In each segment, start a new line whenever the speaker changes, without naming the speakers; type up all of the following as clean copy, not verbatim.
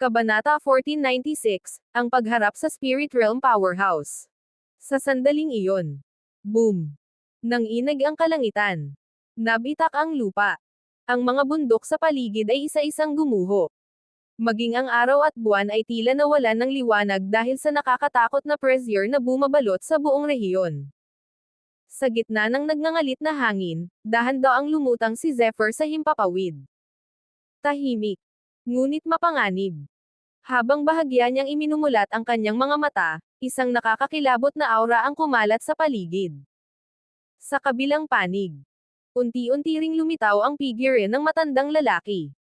Kabanata 1496, ang pagharap sa Spirit Realm Powerhouse. Sa sandaling iyon. Boom! Nanginag ang kalangitan. Nabitak ang lupa. Ang mga bundok sa paligid ay isa-isang gumuho. Maging ang araw at buwan ay tila nawalan ng liwanag dahil sa nakakatakot na pressure na bumabalot sa buong rehiyon. Sa gitna ng nagngangalit na hangin, dahan-daang lumutang si Zephyr sa himpapawid. Tahimik. Ngunit mapanganib. Habang bahagya niyang iminumulat ang kanyang mga mata, isang nakakakilabot na aura ang kumalat sa paligid. Sa kabilang panig, unti-unti ring lumitaw ang figure ng matandang lalaki.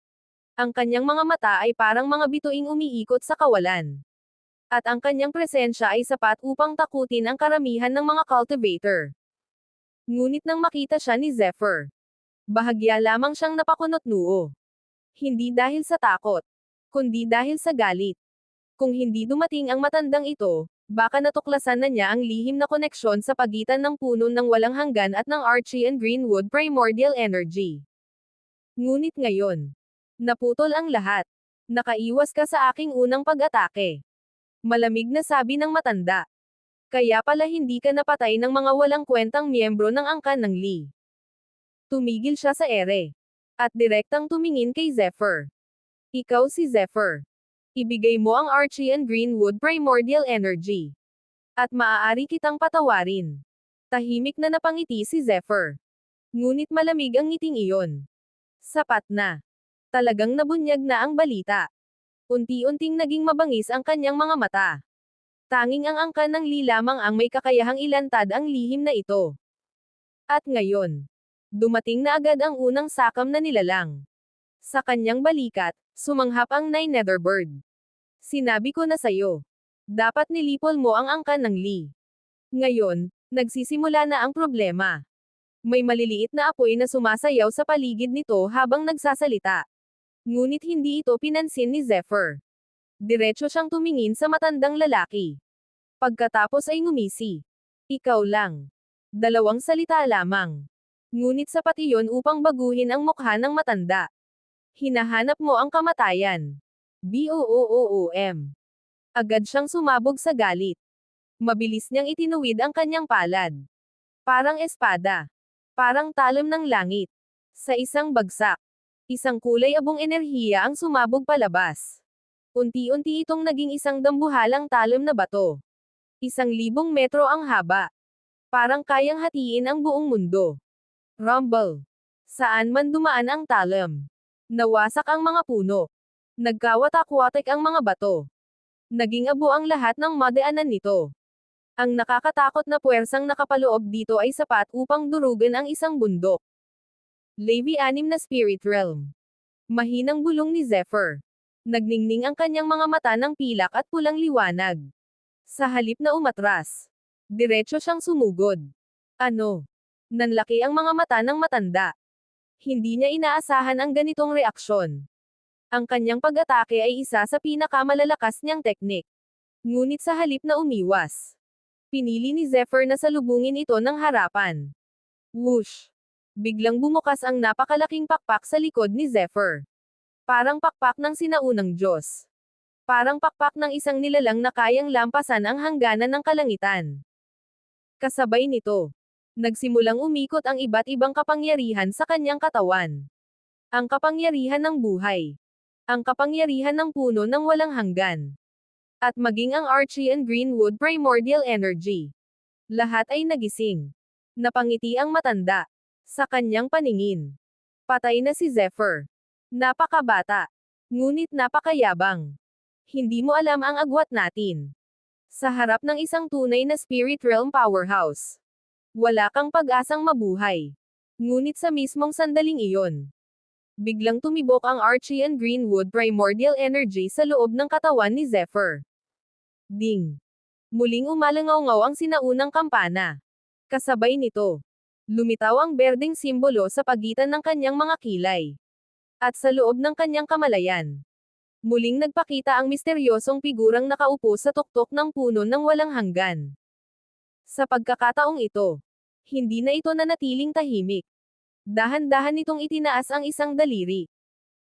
Ang kanyang mga mata ay parang mga bituing umiikot sa kawalan. At ang kanyang presensya ay sapat upang takutin ang karamihan ng mga cultivator. Ngunit nang makita siya ni Zephyr, bahagya lamang siyang napakunot-noo. Hindi dahil sa takot, kundi dahil sa galit. Kung hindi dumating ang matandang ito, baka natuklasan na niya ang lihim na koneksyon sa pagitan ng puno ng walang hanggan at ng Archie and Greenwood primordial energy. Ngunit ngayon, naputol ang lahat. Nakaiwas ka sa aking unang pag-atake. Malamig na sabi ng matanda. Kaya pala hindi ka napatay ng mga walang kwentang miyembro ng angkan ng Lee. Tumigil siya sa ere. At direktang tumingin kay Zephyr. Ikaw si Zephyr. Ibigay mo ang Archie and Greenwood primordial energy. At maaari kitang patawarin. Tahimik na napangiti si Zephyr. Ngunit malamig ang ngiting iyon. Sapat na. Talagang nabunyag na ang balita. Unti-unting naging mabangis ang kanyang mga mata. Tanging ang angkan ng Lee lamang ang may kakayahang ilantad ang lihim na ito. At ngayon, dumating na agad ang unang sakam na nilalang. Sa kanyang balikat, sumanghap ang Nine Netherbird. Sinabi ko na sayo. Dapat nilipol mo ang angkan ng Lee. Ngayon, nagsisimula na ang problema. May maliliit na apoy na sumasayaw sa paligid nito habang nagsasalita. Ngunit hindi ito pinansin ni Zephyr. Diretso siyang tumingin sa matandang lalaki. Pagkatapos ay ngumisi. Ikaw lang. Dalawang salita lamang. Ngunit sapat iyon upang baguhin ang mukha ng matanda. Hinahanap mo ang kamatayan. Boom. Agad siyang sumabog sa galit. Mabilis niyang itinuwid ang kanyang palad. Parang espada. Parang talim ng langit. Sa isang bagsak. Isang kulay abong enerhiya ang sumabog palabas. Unti-unti itong naging isang dambuhalang talim na bato. 1,000 metro ang haba. Parang kayang hatiin ang buong mundo. Rumble. Saan man dumaan ang talim. Nawasak ang mga puno. Nagkawatak-watak ang mga bato. Naging abo ang lahat ng madaanan nito. Ang nakakatakot na puwersang nakapaloob dito ay sapat upang durugan ang isang bundok. Levi 6 na Spirit Realm. Mahinang bulong ni Zephyr. Nagningning ang kanyang mga mata ng pilak at pulang liwanag. Sa halip na umatras, diretso siyang sumugod. Ano? Nanlaki ang mga mata ng matanda. Hindi niya inaasahan ang ganitong reaksyon. Ang kanyang pag-atake ay isa sa pinakamalalakas niyang teknik. Ngunit sa halip na umiwas, pinili ni Zephyr na salubungin ito ng harapan. Whoosh! Biglang bumukas ang napakalaking pakpak sa likod ni Zephyr. Parang pakpak ng sinaunang Diyos. Parang pakpak ng isang nilalang na kayang lampasan ang hangganan ng kalangitan. Kasabay nito, nagsimulang umikot ang iba't ibang kapangyarihan sa kanyang katawan. Ang kapangyarihan ng buhay. Ang kapangyarihan ng puno ng walang hanggan. At maging ang Archie and Greenwood primordial energy. Lahat ay nagising. Napangiti ang matanda. Sa kanyang paningin. Patay na si Zephyr. Napakabata. Ngunit napakayabang. Hindi mo alam ang agwat natin. Sa harap ng isang tunay na Spirit Realm powerhouse. Wala kang pag-asang mabuhay. Ngunit sa mismong sandaling iyon, biglang tumibok ang Archie and Greenwood primordial energy sa loob ng katawan ni Zephyr. Ding! Muling umalangaw-ngaw ang sinaunang kampana. Kasabay nito, lumitaw ang berdeng simbolo sa pagitan ng kanyang mga kilay. At sa loob ng kanyang kamalayan, muling nagpakita ang misteryosong figurang nakaupo sa tuktok ng puno ng walang hanggan. Sa pagkakataong ito, hindi na ito nanatiling tahimik. Dahan-dahan nitong itinaas ang isang daliri.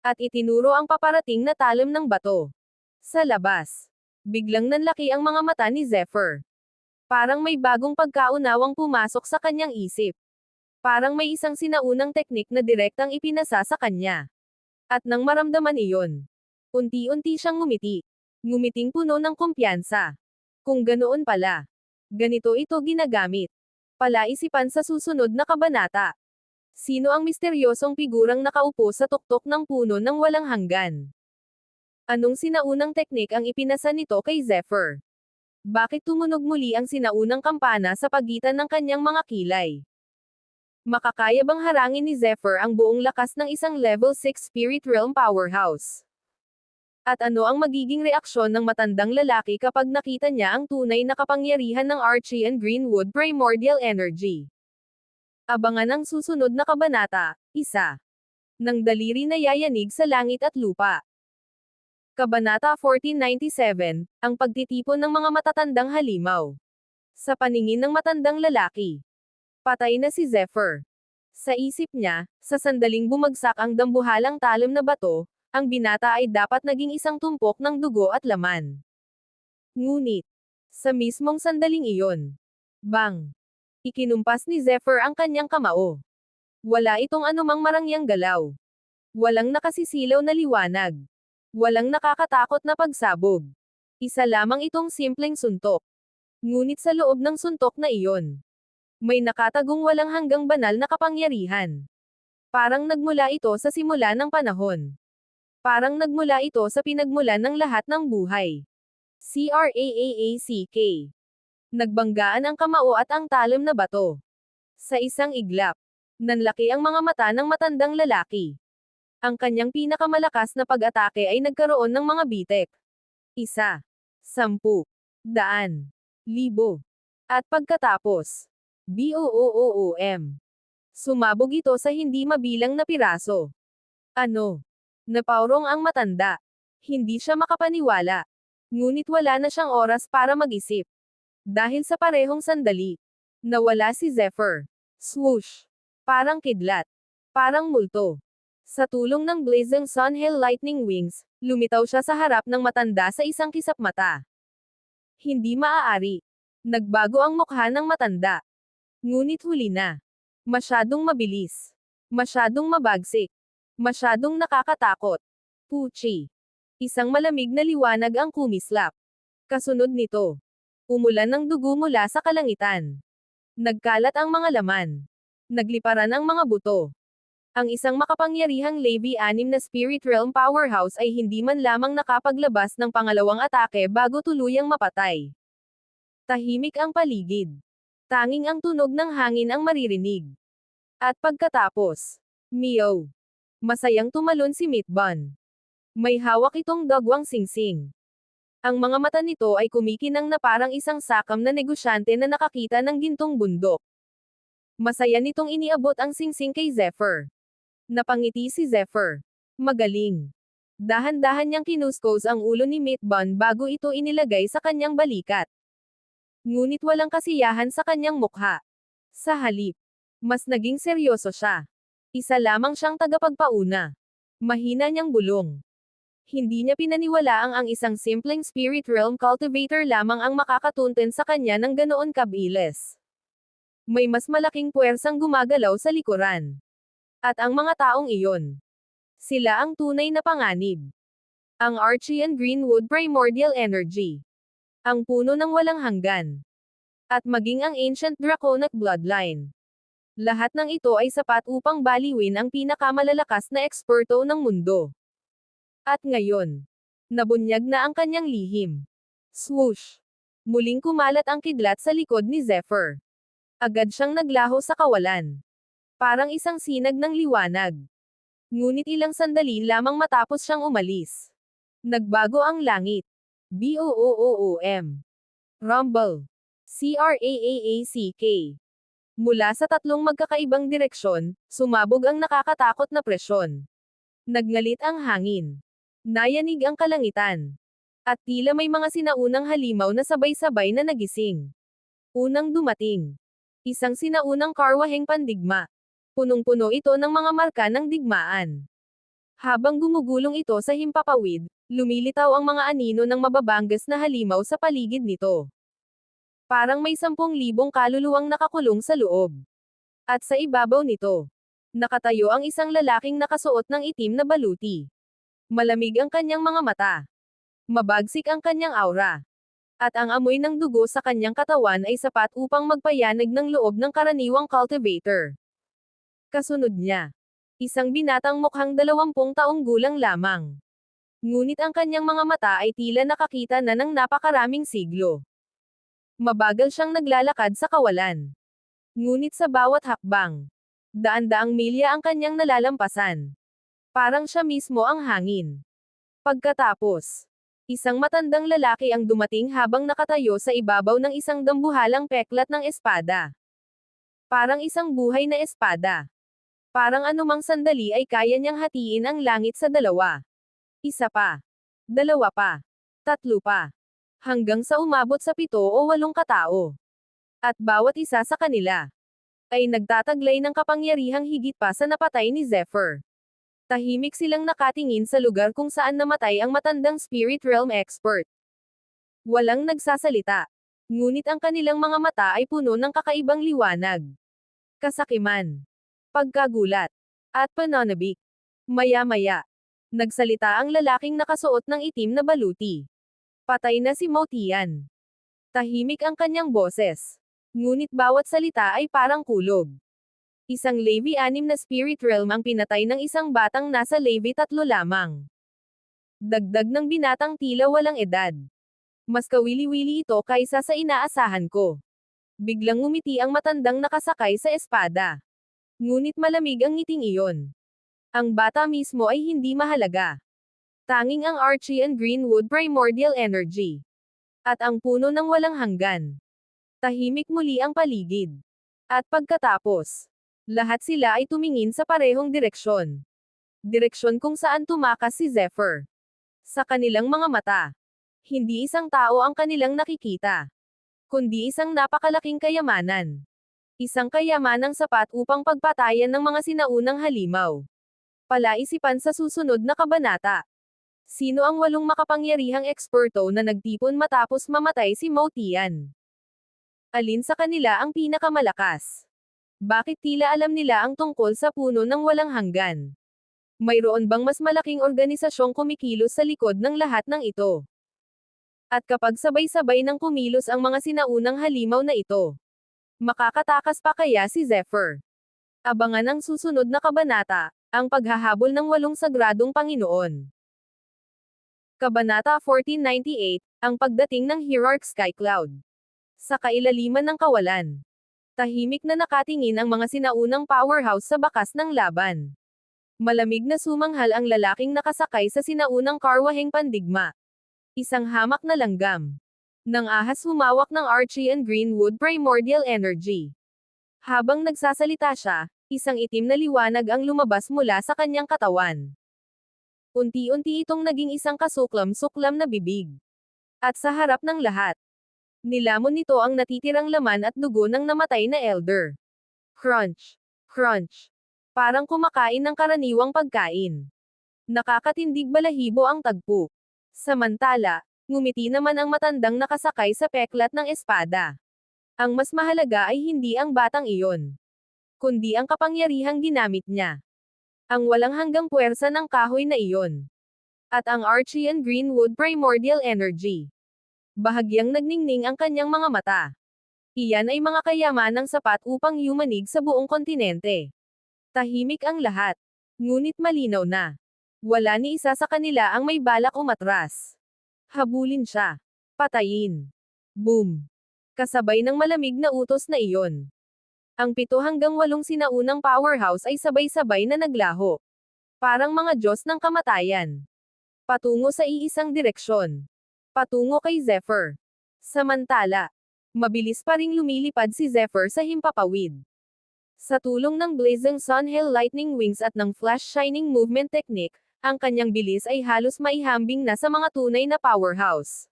At itinuro ang paparating na talim ng bato. Sa labas, biglang nanlaki ang mga mata ni Zephyr. Parang may bagong pagkaunawang pumasok sa kanyang isip. Parang may isang sinaunang teknik na direktang ipinasa sa kanya. At nang maramdaman iyon, unti-unti siyang ngumiti. Ngumiting puno ng kumpiyansa. Kung ganoon pala, ganito ito ginagamit. Palaisipan sa susunod na kabanata. Sino ang misteryosong figurang nakaupo sa tuktok ng puno ng walang hanggan? Anong sinaunang teknik ang ipinasa nito kay Zephyr? Bakit tumunog muli ang sinaunang kampana sa pagitan ng kanyang mga kilay? Makakaya bang harangin ni Zephyr ang buong lakas ng isang level 6 Spirit Realm Powerhouse? At ano ang magiging reaksyon ng matandang lalaki kapag nakita niya ang tunay na kapangyarihan ng Archean Greenwood Primordial Energy? Abangan ang susunod na kabanata, 1. Nang daliri na yayanig sa langit at lupa. Kabanata 1497, ang pagtitipon ng mga matatandang halimaw. Sa paningin ng matandang lalaki, patay na si Zephyr. Sa isip niya, sa sandaling bumagsak ang dambuhalang talim na bato, ang binata ay dapat naging isang tumpok ng dugo at laman. Ngunit, sa mismong sandaling iyon, bang! Ikinumpas ni Zephyr ang kanyang kamao. Wala itong anumang marangyang galaw. Walang nakasisilaw na liwanag. Walang nakakatakot na pagsabog. Isa lamang itong simpleng suntok. Ngunit sa loob ng suntok na iyon, may nakatagong walang hanggang banal na kapangyarihan. Parang nagmula ito sa simula ng panahon. Parang nagmula ito sa pinagmulan ng lahat ng buhay. CRAAACK. Nagbanggaan ang kamao at ang talim na bato. Sa isang iglap, nanlaki ang mga mata ng matandang lalaki. Ang kanyang pinakamalakas na pag-atake ay nagkaroon ng mga bitek. 1, 10, 100, 1,000. At pagkatapos, BOOOOM. Sumabog ito sa hindi mabilang na piraso. Ano? Napaurong ang matanda. Hindi siya makapaniwala. Ngunit wala na siyang oras para mag-isip. Dahil sa parehong sandali, nawala si Zephyr. Swoosh! Parang kidlat. Parang multo. Sa tulong ng blazing Sunhill Lightning Wings, lumitaw siya sa harap ng matanda sa isang kisap mata. Hindi maaari. Nagbago ang mukha ng matanda. Ngunit huli na. Masyadong mabilis. Masyadong mabagsik. Masyadong nakakatakot. Puchi. Isang malamig na liwanag ang kumislap. Kasunod nito, umulan ng dugo mula sa kalangitan. Nagkalat ang mga laman. Nagliparan ang mga buto. Ang isang makapangyarihang Levi-anim na Spirit Realm Powerhouse ay hindi man lamang nakapaglabas ng pangalawang atake bago tuluyang mapatay. Tahimik ang paligid. Tanging ang tunog ng hangin ang maririnig. At pagkatapos, meow. Masayang tumalon si Meatbun. May hawak itong dagwang singsing. Ang mga mata nito ay kumikinang na parang isang sakam na negosyante na nakakita ng gintong bundok. Masaya nitong iniabot ang singsing kay Zephyr. Napangiti si Zephyr. Magaling. Dahan-dahan niyang kinuskos ang ulo ni Meatbun bago ito inilagay sa kanyang balikat. Ngunit walang kasiyahan sa kanyang mukha. Sa halip, mas naging seryoso siya. Isa lamang siyang tagapagpauna. Mahina niyang bulong. Hindi niya pinaniwalaang ang isang simpleng Spirit Realm Cultivator lamang ang makakatunten sa kanya ng ganoon kabilis. May mas malaking puwersang gumagalaw sa likuran. At ang mga taong iyon, sila ang tunay na panganib. Ang Archean Greenwood Primordial Energy. Ang puno ng walang hanggan. At maging ang Ancient Draconic Bloodline. Lahat ng ito ay sapat upang baliwin ang pinakamalalakas na eksperto ng mundo. At ngayon, nabunyag na ang kanyang lihim. Swoosh! Muling kumalat ang kidlat sa likod ni Zephyr. Agad siyang naglaho sa kawalan. Parang isang sinag ng liwanag. Ngunit ilang sandali lamang matapos siyang umalis. Nagbago ang langit. BOOOOM. Rumble. CRAAACK. Mula sa tatlong magkakaibang direksyon, sumabog ang nakakatakot na presyon. Nagngalit ang hangin. Nayanig ang kalangitan. At tila may mga sinaunang halimaw na sabay-sabay na nagising. Unang dumating. Isang sinaunang karwaheng pandigma. Punong-puno ito ng mga marka ng digmaan. Habang gumugulong ito sa himpapawid, lumilitaw ang mga anino ng mababangas na halimaw sa paligid nito. Parang may 10,000 kaluluwang nakakulong sa loob. At sa ibabaw nito, nakatayo ang isang lalaking nakasuot ng itim na baluti. Malamig ang kanyang mga mata. Mabagsik ang kanyang aura. At ang amoy ng dugo sa kanyang katawan ay sapat upang magpayanag ng loob ng karaniwang cultivator. Kasunod niya, isang binatang mukhang 20 taong gulang lamang. Ngunit ang kanyang mga mata ay tila nakakita na ng napakaraming siglo. Mabagal siyang naglalakad sa kawalan. Ngunit sa bawat hakbang, daan-daang milya ang kanyang nalalampasan. Parang siya mismo ang hangin. Pagkatapos, isang matandang lalaki ang dumating habang nakatayo sa ibabaw ng isang dambuhalang peklat ng espada. Parang isang buhay na espada. Parang anumang sandali ay kaya niyang hatiin ang langit sa dalawa. Isa pa. Dalawa pa. Tatlo pa. Hanggang sa umabot sa 7 o 8 katao. At bawat isa sa kanila ay nagtataglay ng kapangyarihang higit pa sa napatay ni Zephyr. Tahimik silang nakatingin sa lugar kung saan namatay ang matandang Spirit Realm expert. Walang nagsasalita. Ngunit ang kanilang mga mata ay puno ng kakaibang liwanag. Kasakiman. Pagkagulat. At pananabik. Maya-maya. Nagsalita ang lalaking nakasuot ng itim na baluti. Patay na si Mo Tian. Tahimik ang kanyang boses. Ngunit bawat salita ay parang kulog. Isang Levi 6 na Spirit Realm ang pinatay ng isang batang nasa Levi 3 lamang. Dagdag ng binatang tila walang edad. Mas kawili-wili ito kaysa sa inaasahan ko. Biglang ngumiti ang matandang nakasakay sa espada. Ngunit malamig ang ngiting iyon. Ang bata mismo ay hindi mahalaga. Tanging ang Archean Greenwood Primordial Energy. At ang puno ng walang hanggan. Tahimik muli ang paligid. At pagkatapos, lahat sila ay tumingin sa parehong direksyon. Direksyon kung saan tumakas si Zephyr. Sa kanilang mga mata, hindi isang tao ang kanilang nakikita, kundi isang napakalaking kayamanan. Isang kayamanang sapat upang pagpatayan ng mga sinaunang halimaw. Palaisipan sa susunod na kabanata. Sino ang 8 makapangyarihang eksperto na nagtipon matapos mamatay si Mo Tian? Alin sa kanila ang pinakamalakas? Bakit tila alam nila ang tungkol sa puno ng walang hanggan? Mayroon bang mas malaking organisasyong kumikilos sa likod ng lahat ng ito? At kapag sabay-sabay nang kumilos ang mga sinaunang halimaw na ito, makakatakas pa kaya si Zephyr? Abangan ang susunod na kabanata, ang paghahabol ng 8 sagradong Panginoon. Kabanata 1498, ang pagdating ng Hierarch Skycloud. Sa kailaliman ng kawalan, tahimik na nakatingin ang mga sinaunang powerhouse sa bakas ng laban. Malamig na sumanghal ang lalaking nakasakay sa sinaunang karwaheng pandigma. Isang hamak na langgam. Nang ahas humawak ng Archean Greenwood Primordial Energy. Habang nagsasalita siya, isang itim na liwanag ang lumabas mula sa kanyang katawan. Unti-unti itong naging isang kasuklam-suklam na bibig. At sa harap ng lahat, nilamon nito ang natitirang laman at dugo ng namatay na elder. Crunch! Crunch! Parang kumakain ng karaniwang pagkain. Nakakatindig balahibo ang tagpo. Samantala, ngumiti naman ang matandang nakasakay sa peklat ng espada. Ang mas mahalaga ay hindi ang batang iyon, kundi ang kapangyarihang ginamit niya. Ang walang hanggang puwersa ng kahoy na iyon. At ang Archean Greenwood Primordial Energy. Bahagyang nagningning ang kanyang mga mata. Iyan ay mga kayamanang sapat upang yumanig sa buong kontinente. Tahimik ang lahat. Ngunit malinaw na. Wala ni isa sa kanila ang may balak umatras. Habulin siya. Patayin. Boom. Kasabay ng malamig na utos na iyon. Ang 7 hanggang 8 sinaunang powerhouse ay sabay-sabay na naglaho. Parang mga Diyos ng kamatayan. Patungo sa iisang direksyon. Patungo kay Zephyr. Samantala, mabilis pa ring lumilipad si Zephyr sa himpapawid. Sa tulong ng Blazing Sun Hail Lightning Wings at ng Flash Shining Movement Technique, ang kanyang bilis ay halos maihambing na sa mga tunay na powerhouse.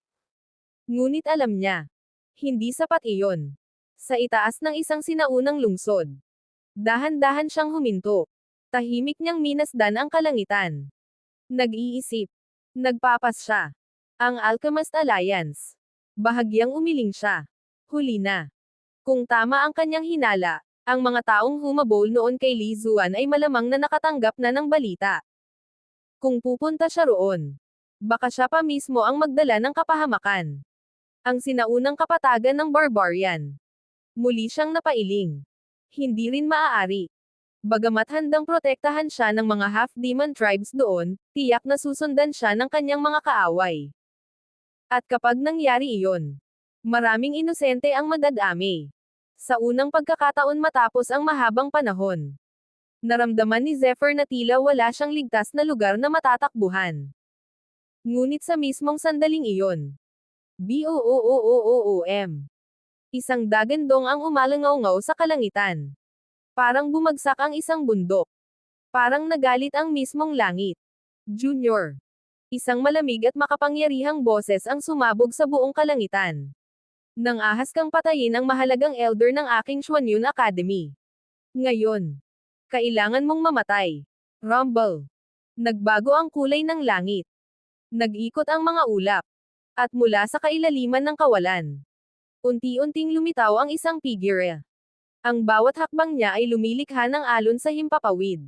Ngunit alam niya, hindi sapat iyon. Sa itaas ng isang sinaunang lungsod, dahan-dahan siyang huminto. Tahimik niyang minasdan ang kalangitan. Nag-iisip. Nagpapasya. Ang Alchemist Alliance. Bahagyang umiling siya. Huli na. Kung tama ang kanyang hinala, ang mga taong humabol noon kay Li Zuan ay malamang na nakatanggap na ng balita. Kung pupunta siya roon, baka siya pa mismo ang magdala ng kapahamakan. Ang sinaunang kapatagan ng barbarian. Muli siyang napailing. Hindi rin maaari. Bagamat handang protektahan siya ng mga half-demon tribes doon, tiyak na susundan siya ng kanyang mga kaaway. At kapag nangyari iyon, maraming inosente ang madadami. Sa unang pagkakataon matapos ang mahabang panahon, naramdaman ni Zephyr na tila wala siyang ligtas na lugar na matatakbuhan. Ngunit sa mismong sandaling iyon, BOOOOOM. Isang dagandong ang umalangaw-ngaw sa kalangitan. Parang bumagsak ang isang bundok. Parang nagalit ang mismong langit. Junior. Isang malamig at makapangyarihang boses ang sumabog sa buong kalangitan. Nang ahas kang patayin ang mahalagang elder ng aking Xuanyun Academy. Ngayon, kailangan mong mamatay. Rumble. Nagbago ang kulay ng langit. Nag-ikot ang mga ulap. At mula sa kailaliman ng kawalan, unti-unting lumitaw ang isang figure. Ang bawat hakbang niya ay lumilikha ng alon sa himpapawid.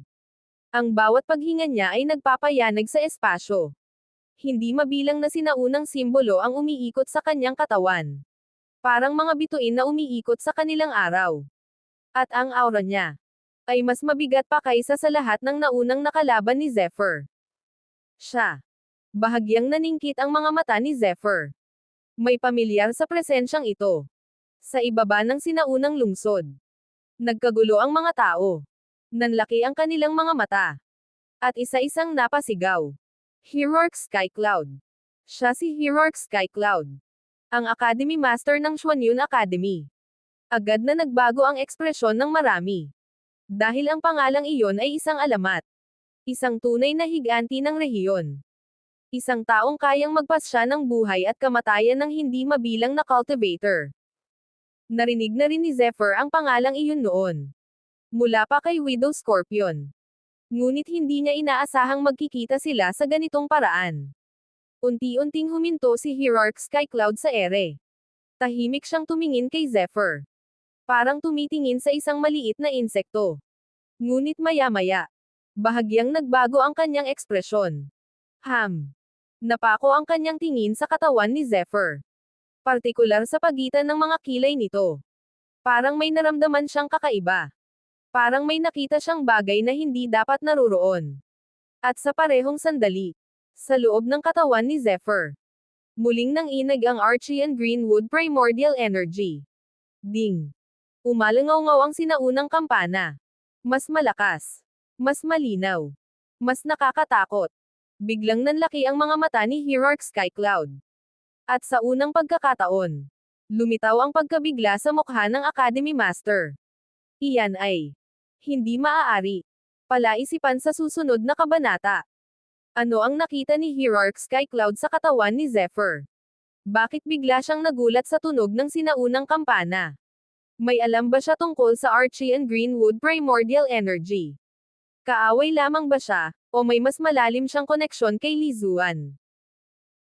Ang bawat paghinga niya ay nagpapayanag sa espasyo. Hindi mabilang na sinaunang simbolo ang umiikot sa kanyang katawan. Parang mga bituin na umiikot sa kanilang araw. At ang aura niya ay mas mabigat pa kaysa sa lahat ng naunang nakalaban ni Zephyr. Siya. Bahagyang naningkit ang mga mata ni Zephyr. May pamilyar sa presensyang ito. Sa ibaba ng sinaunang lungsod. Nagkagulo ang mga tao. Nanlaki ang kanilang mga mata. At isa-isang napasigaw. Hierarch Skycloud. Siya si Hierarch Skycloud. Ang Academy Master ng Xuanyun Academy. Agad na nagbago ang ekspresyon ng marami. Dahil ang pangalang iyon ay isang alamat. Isang tunay na higanti ng rehiyon. Isang taong kayang magpasya ng buhay at kamatayan ng hindi mabilang na cultivator. Narinig na rin ni Zephyr ang pangalang iyon noon. Mula pa kay Widow Scorpion. Ngunit hindi niya inaasahang magkikita sila sa ganitong paraan. Unti-unting huminto si Hierarch Skycloud sa ere. Tahimik siyang tumingin kay Zephyr. Parang tumitingin sa isang maliit na insekto. Ngunit maya-maya, bahagyang nagbago ang kanyang ekspresyon. Napako ang kanyang tingin sa katawan ni Zephyr. Partikular sa pagitan ng mga kilay nito. Parang may naramdaman siyang kakaiba. Parang may nakita siyang bagay na hindi dapat naruroon. At sa parehong sandali, sa loob ng katawan ni Zephyr, muling nanginag ang Archean Greenwood Primordial Energy. Ding! Umalangaw-ngaw ang sinaunang kampana. Mas malakas. Mas malinaw. Mas nakakatakot. Biglang nanlaki ang mga mata ni Hierarch Skycloud. At sa unang pagkakataon, lumitaw ang pagkabigla sa mukha ng Academy Master. Iyan ay hindi maaari. Palaisipan sa susunod na kabanata. Ano ang nakita ni Hierarch Skycloud sa katawan ni Zephyr? Bakit bigla siyang nagulat sa tunog ng sinaunang kampana? May alam ba siya tungkol sa Archean Greenwood Primordial Energy? Kaaway lamang ba siya, o may mas malalim siyang koneksyon kay Li Zuan?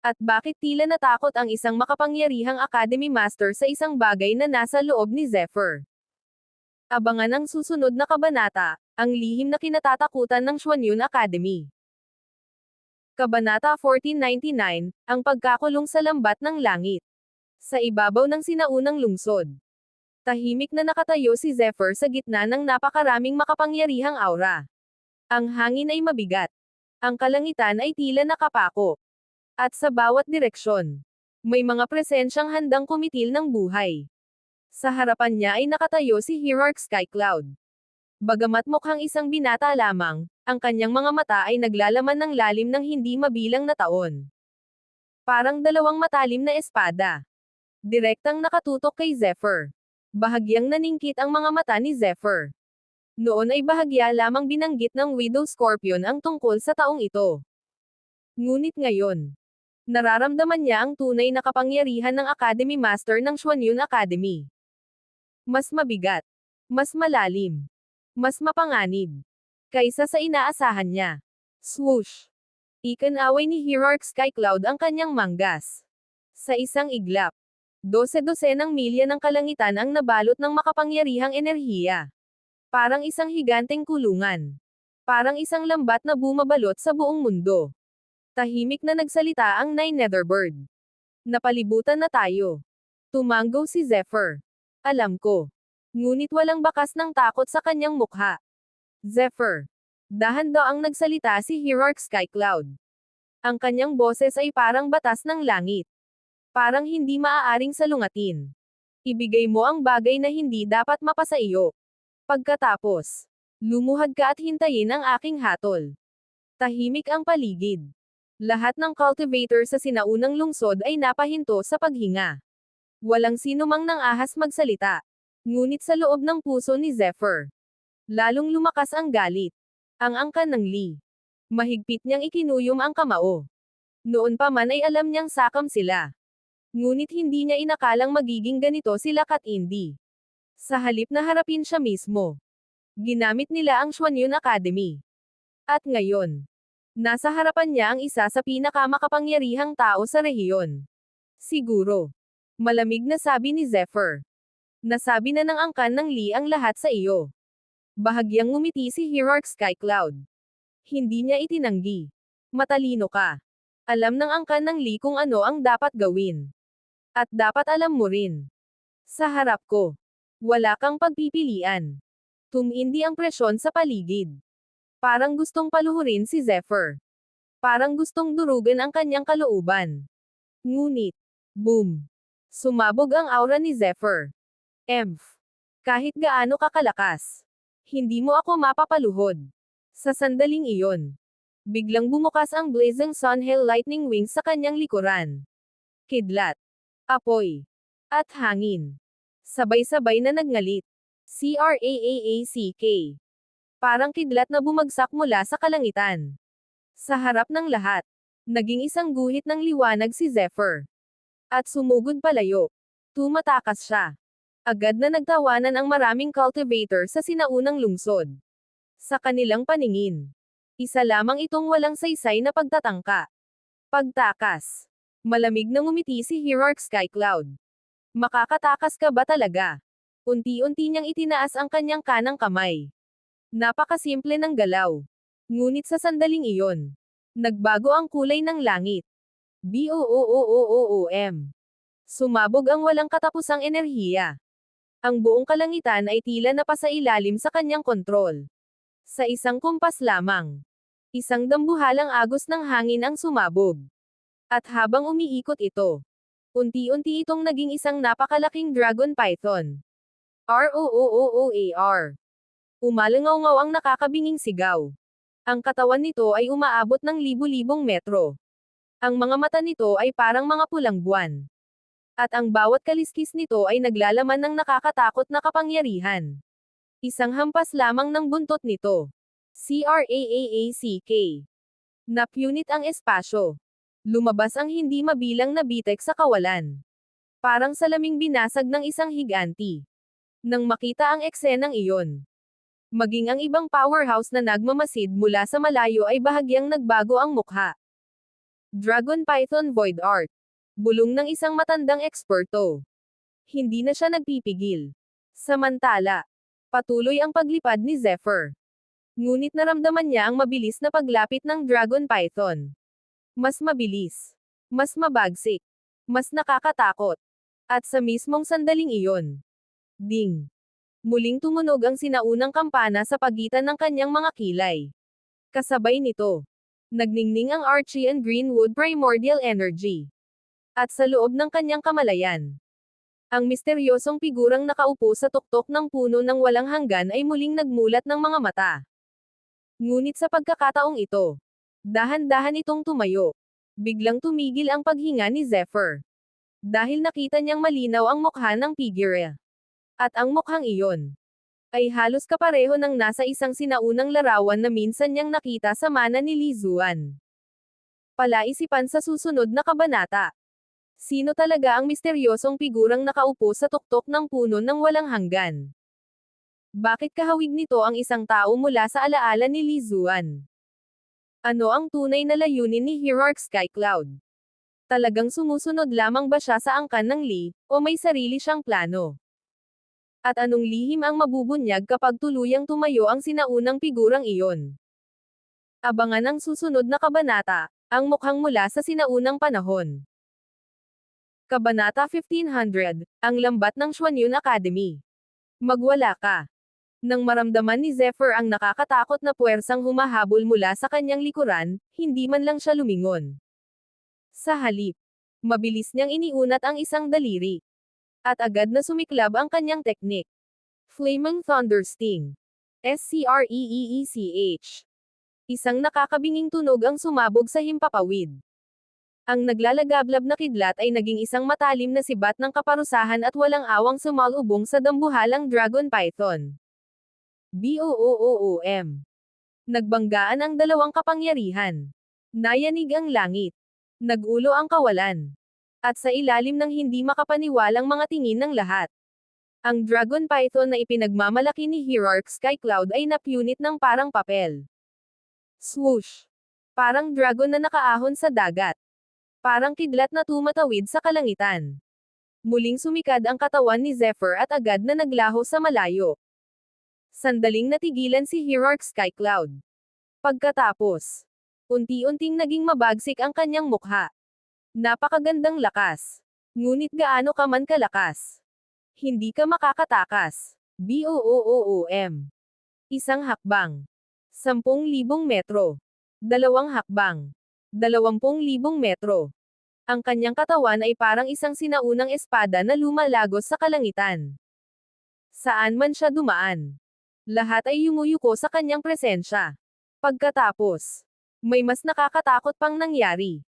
At bakit tila natakot ang isang makapangyarihang Academy Master sa isang bagay na nasa loob ni Zephyr? Abangan ang susunod na kabanata, ang lihim na kinatatakutan ng Xuanyun Academy. Kabanata 1499, ang pagkakulong sa lambat ng langit. Sa ibabaw ng sinaunang lungsod. Tahimik na nakatayo si Zephyr sa gitna ng napakaraming makapangyarihang aura. Ang hangin ay mabigat. Ang kalangitan ay tila nakapako. At sa bawat direksyon, may mga presensyang handang kumitil ng buhay. Sa harapan niya ay nakatayo si Hierarch Skycloud. Bagamat mukhang isang binata lamang, ang kanyang mga mata ay naglalaman ng lalim ng hindi mabilang na taon. Parang dalawang matalim na espada. Direktang nakatutok kay Zephyr. Bahagyang naningkit ang mga mata ni Zephyr. Noon ay bahagya lamang binanggit ng Widow Scorpion ang tungkol sa taong ito. Ngunit ngayon, nararamdaman niya ang tunay na kapangyarihan ng Academy Master ng Xuanyun Academy. Mas mabigat. Mas malalim. Mas mapanganib. Kaysa sa inaasahan niya. Swoosh! Ikanaway ni Hierarch Skycloud ang kanyang manggas. Sa isang iglap, 12-12 milya ng kalangitan ang nabalot ng makapangyarihang enerhiya. Parang isang higanteng kulungan. Parang isang lambat na bumabalot sa buong mundo. Tahimik na nagsalita ang Nine Netherbird. Napalibutan na tayo. Tumango si Zephyr. Alam ko. Ngunit walang bakas ng takot sa kanyang mukha. Zephyr. Dahan-daang nagsalita si Hierarch Skycloud. Ang kanyang boses ay parang batas ng langit. Parang hindi maaaring salungatin. Ibigay mo ang bagay na hindi dapat mapasa iyo. Pagkatapos, lumuhad ka at hintayin ang aking hatol. Tahimik ang paligid. Lahat ng cultivator sa sinaunang lungsod ay napahinto sa paghinga. Walang sino mang nang ahas magsalita. Ngunit sa loob ng puso ni Zephyr, lalong lumakas ang galit. Ang angkan ng Lee. Mahigpit niyang ikinuyom ang kamao. Noon pa man ay alam niyang sakam sila. Ngunit hindi niya inakalang magiging ganito sila Katindi. Sa halip na harapin siya mismo, ginamit nila ang Xuanyun Academy. At ngayon, nasa harapan niya ang isa sa pinakamakapangyarihang tao sa rehiyon. Siguro. Malamig na sabi ni Zephyr. Nasabi na ng angkan ng Lee ang lahat sa iyo. Bahagyang ngumiti si Hierarch Skycloud. Hindi niya itinanggi. Matalino ka. Alam ng angkan ng Lee kung ano ang dapat gawin. At dapat alam mo rin. Sa harap ko, wala kang pagpipilian. Tumindi ang presyon sa paligid. Parang gustong paluhurin si Zephyr. Parang gustong durugan ang kanyang kalooban. Ngunit, boom! Sumabog ang aura ni Zephyr. Kahit gaano kakalakas, hindi mo ako mapapaluhod. Sa sandaling iyon, biglang bumukas ang blazing Sunhail Lightning Wings sa kanyang likuran. Kidlat, apoy, at hangin. Sabay-sabay na nagngalit. CRAAACK. Parang kidlat na bumagsak mula sa kalangitan. Sa harap ng lahat, naging isang guhit ng liwanag si Zephyr. At sumugod palayo. Tumatakas siya. Agad na nagtawanan ang maraming cultivator sa sinaunang lungsod. Sa kanilang paningin, isa lamang itong walang saysay na pagtatangka. Pagtakas. Malamig na ngumiti si Hierarch Skycloud. Makakatakas ka ba talaga? Unti-unti niyang itinaas ang kanyang kanang kamay. Napakasimple ng galaw. Ngunit sa sandaling iyon, nagbago ang kulay ng langit. BOOOOOOM. Sumabog ang walang katapusang enerhiya. Ang buong kalangitan ay tila napasailalim sa kanyang kontrol. Sa isang kumpas lamang, isang dambuhalang agos ng hangin ang sumabog. At habang umiikot ito, unti-unti itong naging isang napakalaking dragon python. ROOOOAR. Umalangaw-ngaw ang nakakabinging sigaw. Ang katawan nito ay umaabot ng libu-libong metro. Ang mga mata nito ay parang mga pulang buwan. At ang bawat kaliskis nito ay naglalaman ng nakakatakot na kapangyarihan. Isang hampas lamang ng buntot nito. CRAAACK. Napunit ang espasyo. Lumabas ang hindi mabilang na bitek sa kawalan. Parang salaming binasag ng isang higanti. Nang makita ang eksenang iyon, maging ang ibang powerhouse na nagmamasid mula sa malayo ay bahagyang nagbago ang mukha. Dragon Python Void Art. Bulong ng isang matandang eksperto. Hindi na siya nagpipigil. Samantala, patuloy ang paglipad ni Zephyr. Ngunit naramdaman niya ang mabilis na paglapit ng Dragon Python. Mas mabilis. Mas mabagsik. Mas nakakatakot. At sa mismong sandaling iyon. Ding! Muling tumunog ang sinaunang kampana sa pagitan ng kanyang mga kilay. Kasabay nito, nagningning ang Archean Greenwood Primordial Energy. At sa loob ng kanyang kamalayan, ang misteryosong figurang nakaupo sa tuktok ng puno ng walang hanggan ay muling nagmulat ng mga mata. Ngunit sa pagkakataong ito, dahan-dahan itong tumayo. Biglang tumigil ang paghinga ni Zephyr. Dahil nakita niyang malinaw ang mukha ng figure. At ang mukhang iyon ay halos kapareho ng nasa isang sinaunang larawan na minsan niyang nakita sa mana ni Li Zuan. Palaisipan sa susunod na kabanata. Sino talaga ang misteryosong figurang nakaupo sa tuktok ng puno ng walang hanggan? Bakit kahawig nito ang isang tao mula sa alaala ni Li Zuan? Ano ang tunay na layunin ni Hierarch Skycloud? Talagang sumusunod lamang ba siya sa angkan ng Lee, o may sarili siyang plano? At anong lihim ang mabubunyag kapag tuluyang tumayo ang sinaunang figurang iyon? Abangan ang susunod na kabanata, ang mukhang mula sa sinaunang panahon. Kabanata 1500, ang lambat ng Xuanyun Academy. Magwala ka. Nang maramdaman ni Zephyr ang nakakatakot na puwersang humahabol mula sa kanyang likuran, hindi man lang siya lumingon. Sa halip, mabilis niyang iniunat ang isang daliri. At agad na sumiklab ang kanyang teknik. Flaming Thunder Sting. SCREEECH. Isang nakakabinging tunog ang sumabog sa himpapawid. Ang naglalagablab na kidlat ay naging isang matalim na sibat ng kaparusahan at walang awang sumalubong sa dambuhalang Dragon Python. BOOOOM. Nagbanggaan ang dalawang kapangyarihan. Nayanig ang langit. Nagulo ang kawalan. At sa ilalim ng hindi makapaniwalang mga tingin ng lahat. Ang Dragon Python na ipinagmamalaki ni Hierarch Skycloud ay napunit ng parang papel. Swoosh! Parang dragon na nakaahon sa dagat. Parang kidlat na tumatawid sa kalangitan. Muling sumikad ang katawan ni Zephyr at agad na naglaho sa malayo. Sandaling natigilan si Hierarch Skycloud. Pagkatapos, unti-unting naging mabagsik ang kanyang mukha. Napakagandang lakas. Ngunit gaano ka man kalakas? Hindi ka makakatakas. BOOOOM. Isang hakbang. 10,000 metro. 2 hakbang. 20,000 metro. Ang kanyang katawan ay parang isang sinaunang espada na lumalagos sa kalangitan. Saan man siya dumaan, lahat ay yumuyuko sa kanyang presensya. Pagkatapos, may mas nakakatakot pang nangyari.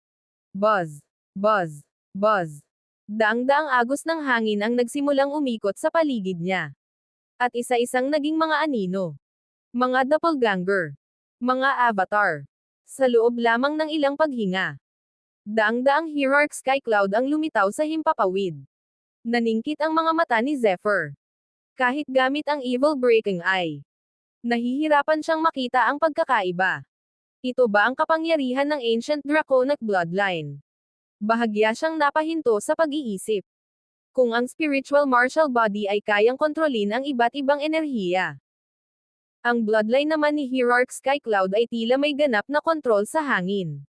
Buzz, buzz, buzz. Daang-daang agos ng hangin ang nagsimulang umikot sa paligid niya. At isa-isang naging mga anino. Mga doppelganger. Mga avatar. Sa loob lamang ng ilang paghinga. Daang-daang Hierarch Skycloud ang lumitaw sa himpapawid. Naningkit ang mga mata ni Zephyr. Kahit gamit ang Evil Breaking Eye. Nahihirapan siyang makita ang pagkakaiba. Ito ba ang kapangyarihan ng Ancient Draconic Bloodline? Bahagya siyang napahinto sa pag-iisip. Kung ang spiritual martial body ay kayang kontrolin ang iba't ibang enerhiya. Ang bloodline naman ni Hierarch Skycloud ay tila may ganap na kontrol sa hangin.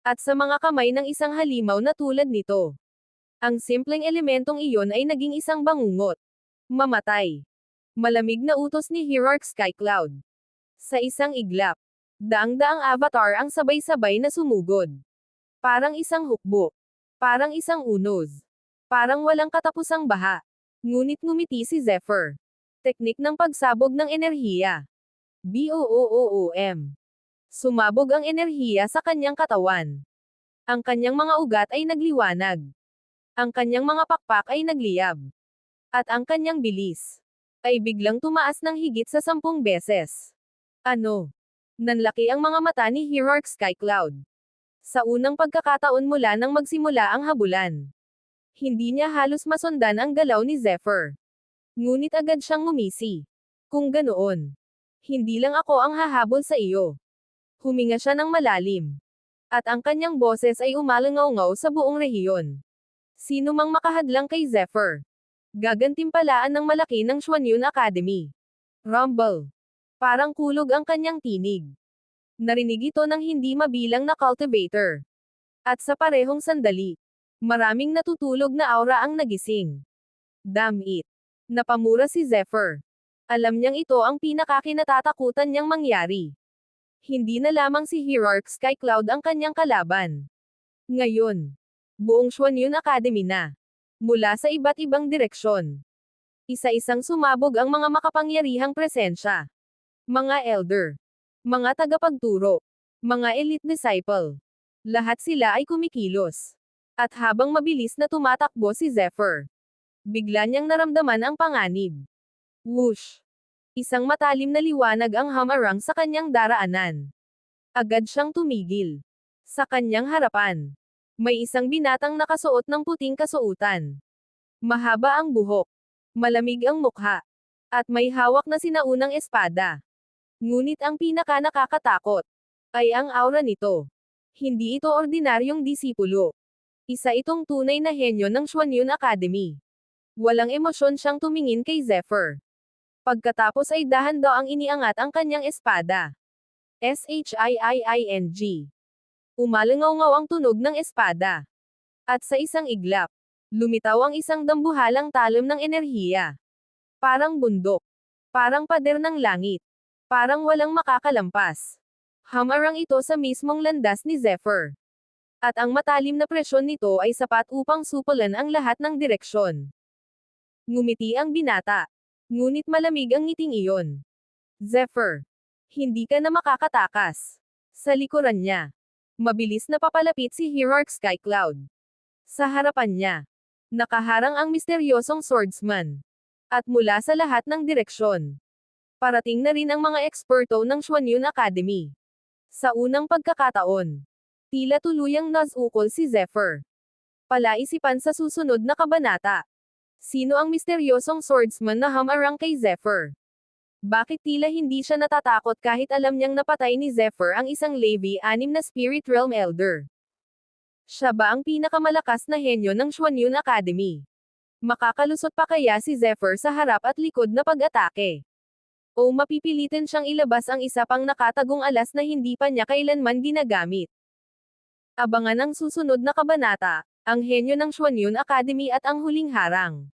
At sa mga kamay ng isang halimaw na tulad nito. Ang simpleng elementong iyon ay naging isang bangungot. Mamatay. Malamig na utos ni Hierarch Skycloud. Sa isang iglap, daang-daang avatar ang sabay-sabay na sumugod. Parang isang hukbo. Parang isang unos. Parang walang katapusang baha. Ngunit ngumiti si Zephyr. Teknik ng pagsabog ng enerhiya. BOOOOM. Sumabog ang enerhiya sa kanyang katawan. Ang kanyang mga ugat ay nagliwanag. Ang kanyang mga pakpak ay nagliyab. At ang kanyang bilis ay biglang tumaas ng higit sa 10 beses. Ano? Nanlaki ang mga mata ni Hierarch Skycloud. Sa unang pagkakataon mula nang magsimula ang habulan. Hindi niya halos masundan ang galaw ni Zephyr. Ngunit agad siyang ngumisi. Kung ganoon, hindi lang ako ang hahabol sa iyo. Huminga siya ng malalim. At ang kanyang boses ay umalangaw-ngaw sa buong rehiyon. Sino mang makahadlang kay Zephyr, gagantimpalaan ng malaki ng Xuanyun Academy. Rumble. Parang kulog ang kanyang tinig. Narinig ito ng hindi mabilang na cultivator. At sa parehong sandali, maraming natutulog na aura ang nagising. Damn it. Napamura si Zephyr. Alam niyang ito ang pinakakinatatakutan niyang mangyari. Hindi na lamang si Hierarch Skycloud ang kanyang kalaban. Ngayon, buong Xuanyun Academy na. Mula sa iba't ibang direksyon. Isa-isang sumabog ang mga makapangyarihang presensya. Mga elder. Mga tagapagturo. Mga elite disciple. Lahat sila ay kumikilos. At habang mabilis na tumatakbo si Zephyr, bigla niyang naramdaman ang panganib. Whoosh! Isang matalim na liwanag ang humarang sa kanyang daraanan. Agad siyang tumigil. Sa kanyang harapan, may isang binatang nakasuot ng puting kasuotan. Mahaba ang buhok. Malamig ang mukha. At may hawak na sinaunang espada. Ngunit ang pinaka nakakatakot ay ang aura nito. Hindi ito ordinaryong disipulo. Isa itong tunay na henyo ng Xuanyun Academy. Walang emosyon siyang tumingin kay Zephyr. Pagkatapos ay dahan-daang iniangat ang kanyang espada. Shiing. Umalangaw-ngaw ang tunog ng espada. At sa isang iglap, lumitaw ang isang dambuhalang talim ng enerhiya. Parang bundok. Parang pader ng langit. Parang walang makakalampas. Hamarang ito sa mismong landas ni Zephyr. At ang matalim na presyon nito ay sapat upang supulan ang lahat ng direksyon. Ngumiti ang binata. Ngunit malamig ang ngiting iyon. Zephyr. Hindi ka na makakatakas. Sa likuran niya. Mabilis na papalapit si Hierarch Skycloud. Sa harapan niya. Nakaharang ang misteryosong swordsman. At mula sa lahat ng direksyon. Parating na rin ang mga eksperto ng Xuanyun Academy. Sa unang pagkakataon. Tila tuluyang nasukol si Zephyr. Palaisipan sa susunod na kabanata. Sino ang misteryosong swordsman na hamarang kay Zephyr? Bakit tila hindi siya natatakot kahit alam niyang napatay ni Zephyr ang isang Levi-6 na Spirit Realm Elder? Siya ba ang pinakamalakas na henyo ng Xuanyun Academy? Makakalusot pa kaya si Zephyr sa harap at likod na pag-atake? O mapipilitin siyang ilabas ang isa pang nakatagong alas na hindi pa niya kailanman ginagamit? Abangan ang susunod na kabanata, ang henyo ng Xuanyun Academy at ang huling harang.